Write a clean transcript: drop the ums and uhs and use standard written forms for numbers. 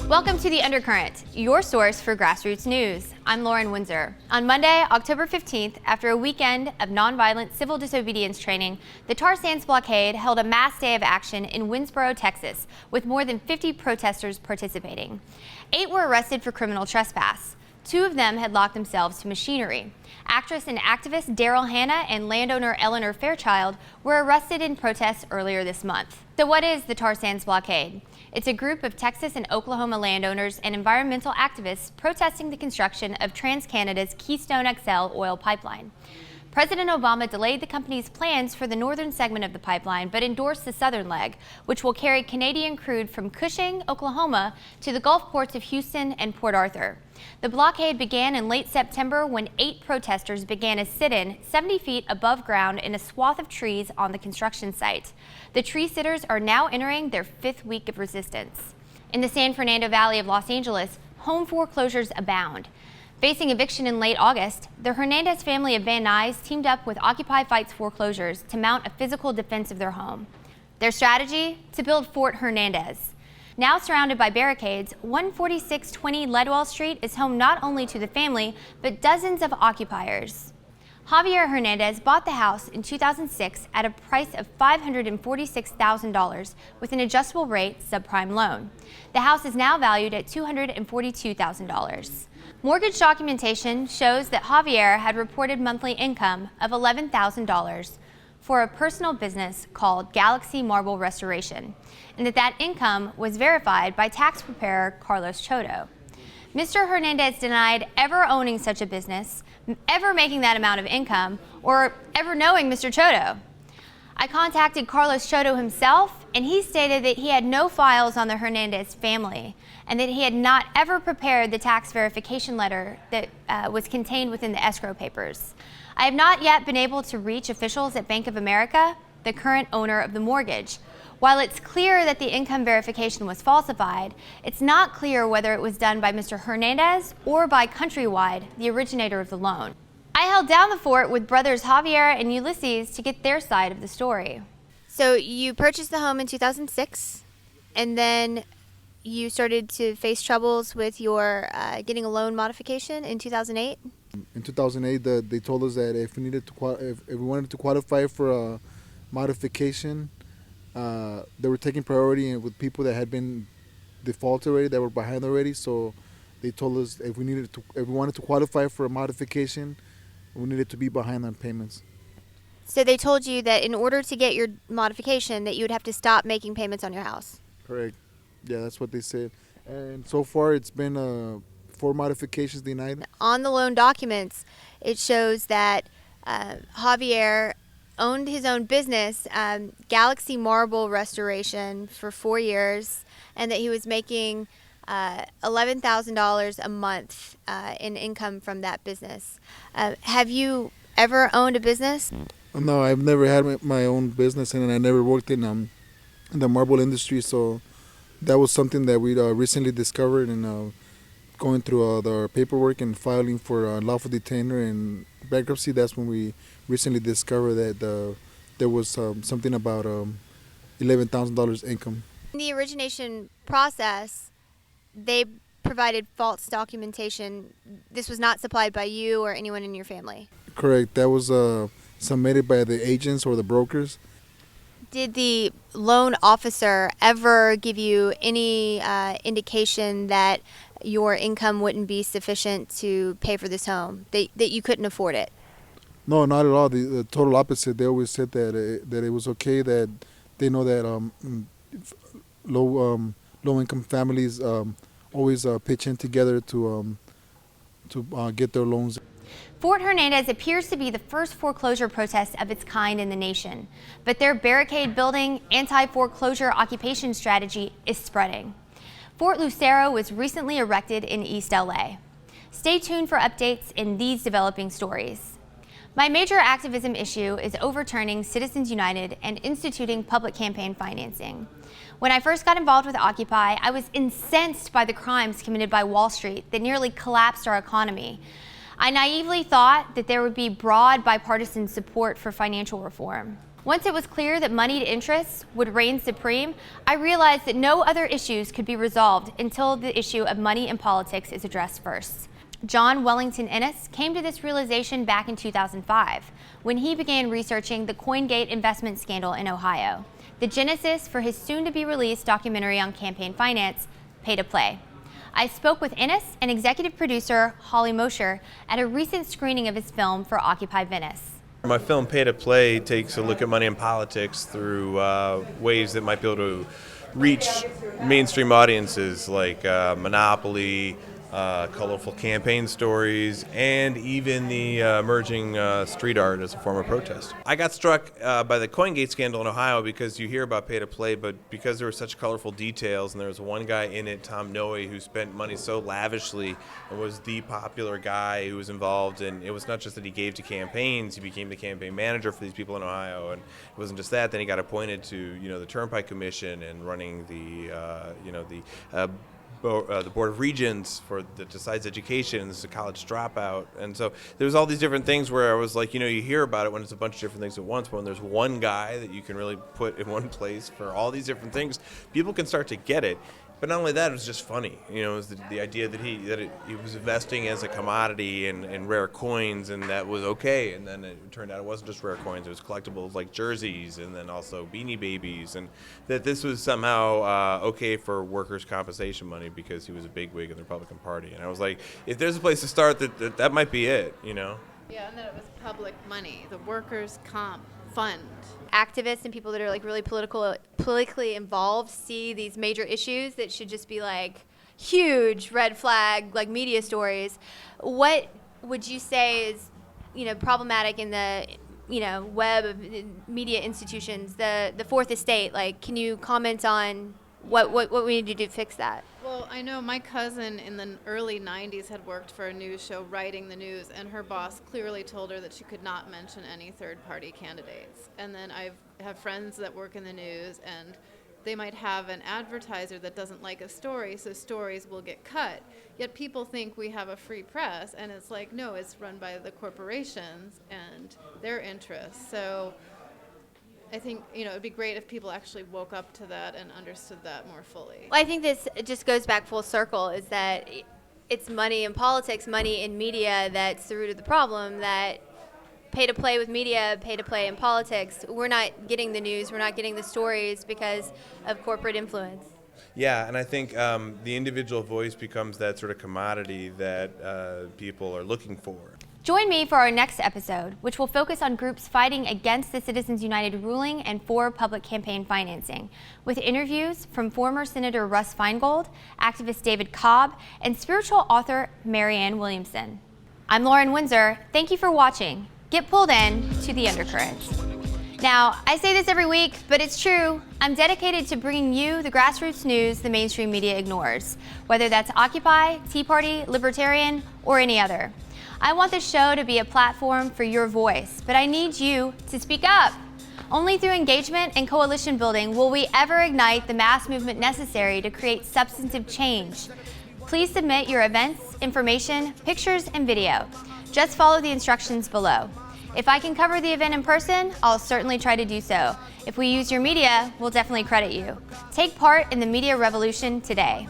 Welcome to the Undercurrent, your source for grassroots news. I'm Lauren Windsor. On Monday, October 15th, after a weekend of nonviolent civil disobedience training, the Tar Sands Blockade held a mass day of action in Winsboro, Texas, with more than 50 protesters participating. 8 were arrested for criminal trespass. 2 of them had locked themselves to machinery. Actress and activist Daryl Hannah and landowner Eleanor Fairchild were arrested in protests earlier this month. So what is the Tar Sands Blockade? It's a group of Texas and Oklahoma landowners and environmental activists protesting the construction of TransCanada's Keystone XL oil pipeline. President Obama delayed the company's plans for the northern segment of the pipeline, but endorsed the southern leg, which will carry Canadian crude from Cushing, Oklahoma, to the Gulf ports of Houston and Port Arthur. The blockade began in late September when 8 protesters began a sit-in 70 feet above ground in a swath of trees on the construction site. The tree sitters are now entering their 5th week of resistance. In the San Fernando Valley of Los Angeles, home foreclosures abound. Facing eviction in late August, the Hernandez family of Van Nuys teamed up with Occupy Fights Foreclosures to mount a physical defense of their home. Their strategy? To build Fort Hernandez. Now surrounded by barricades, 14620 Ledwell Street is home not only to the family, but dozens of occupiers. Javier Hernandez bought the house in 2006 at a price of $546,000 with an adjustable rate subprime loan. The house is now valued at $242,000. Mortgage documentation shows that Javier had reported monthly income of $11,000 for a personal business called Galaxy Marble Restoration, and that income was verified by tax preparer Carlos Chodo. Mr. Hernandez denied ever owning such a business, ever making that amount of income, or ever knowing Mr. Chodo. I contacted Carlos Chodo himself, and he stated that he had no files on the Hernandez family and that he had not ever prepared the tax verification letter that was contained within the escrow papers. I have not yet been able to reach officials at Bank of America, the current owner of the mortgage. While it's clear that the income verification was falsified, it's not clear whether it was done by Mr. Hernandez or by Countrywide, the originator of the loan. I held down the fort with brothers Javier and Ulysses to get their side of the story. So you purchased the home in 2006, and then you started to face troubles with your getting a loan modification in 2008? In 2008, they told us that if we wanted to qualify for a modification, they were taking priority with people that had been defaulted already, that were behind already. So they told us if we wanted to qualify for a modification, we needed to be behind on payments. So they told you that in order to get your modification, that you would have to stop making payments on your house? Correct. Yeah, that's what they said. And so far, it's been 4 modifications denied. On the loan documents, it shows that Javier owned his own business, Galaxy Marble Restoration, for 4 years, and that he was making $11,000 a month in income from that business. Have you ever owned a business? No, I've never had my own business, and I never worked in the marble industry. So that was something that we recently discovered, and going through the paperwork and filing for lawful detainer and bankruptcy. That's when we recently discovered that there was something about $11,000 income. In the origination process, they provided false documentation. This was not supplied by you or anyone in your family? Correct. That was submitted by the agents or the brokers. Did the loan officer ever give you any indication that your income wouldn't be sufficient to pay for this home, that you couldn't afford it? No, not at all. The total opposite. They always said that it was okay, that they know that low income families always pitch in together to get their loans. Fort Hernandez appears to be the first foreclosure protest of its kind in the nation, but their barricade building, anti-foreclosure occupation strategy is spreading. Fort Lucero was recently erected in East LA. Stay tuned for updates in these developing stories. My major activism issue is overturning Citizens United and instituting public campaign financing. When I first got involved with Occupy, I was incensed by the crimes committed by Wall Street that nearly collapsed our economy. I naively thought that there would be broad bipartisan support for financial reform. Once it was clear that moneyed interests would reign supreme, I realized that no other issues could be resolved until the issue of money in politics is addressed first. John Wellington Ennis came to this realization back in 2005 when he began researching the CoinGate investment scandal in Ohio, the genesis for his soon-to-be-released documentary on campaign finance, Pay to Play. I spoke with Ennis and executive producer Holly Mosher at a recent screening of his film for Occupy Venice. My film Pay to Play takes a look at money in politics through ways that might be able to reach mainstream audiences like Monopoly, colorful campaign stories, and even the emerging street art as a form of protest. I got struck by the CoinGate scandal in Ohio because you hear about Pay to Play, but because there were such colorful details, and there was one guy in it, Tom Noe, who spent money so lavishly and was the popular guy who was involved. And it was not just that he gave to campaigns; he became the campaign manager for these people in Ohio. And it wasn't just that; then he got appointed to the Turnpike Commission and running the the Board of Regents that decides education. This is a college dropout. And so there's all these different things where I was like, you hear about it when it's a bunch of different things at once, but when there's one guy that you can really put in one place for all these different things, people can start to get it. But not only that, it was just funny. It was the idea that he was investing as a commodity in rare coins, and that was okay. And then it turned out it wasn't just rare coins; it was collectibles like jerseys, and then also Beanie Babies, and that this was somehow okay for workers' compensation money because he was a bigwig in the Republican Party. And I was like, if there's a place to start, that might be it. Yeah, and that it was public money, the workers' comp fund. Activists and people that are like really politically involved see these major issues that should just be like huge red flag like media stories. What would you say is problematic in the web of media institutions, the fourth estate? Like, can you comment on what we need to do to fix that? Well, I know my cousin in the early 90s had worked for a news show writing the news, and her boss clearly told her that she could not mention any third-party candidates. And then I have friends that work in the news, and they might have an advertiser that doesn't like a story, so stories will get cut. Yet people think we have a free press, and it's like, no, it's run by the corporations and their interests. So I think, it would be great if people actually woke up to that and understood that more fully. Well, I think this just goes back full circle, is that it's money in politics, money in media that's the root of the problem, that pay to play with media, pay to play in politics. We're not getting the news, we're not getting the stories because of corporate influence. Yeah, and I think the individual voice becomes that sort of commodity that people are looking for. Join me for our next episode, which will focus on groups fighting against the Citizens United ruling and for public campaign financing, with interviews from former Senator Russ Feingold, activist David Cobb, and spiritual author Marianne Williamson. I'm Lauren Windsor. Thank you for watching. Get pulled in to the Undercurrent. Now, I say this every week, but it's true. I'm dedicated to bringing you the grassroots news the mainstream media ignores, whether that's Occupy, Tea Party, Libertarian, or any other. I want this show to be a platform for your voice, but I need you to speak up. Only through engagement and coalition building will we ever ignite the mass movement necessary to create substantive change. Please submit your events, information, pictures, and video. Just follow the instructions below. If I can cover the event in person, I'll certainly try to do so. If we use your media, we'll definitely credit you. Take part in the media revolution today.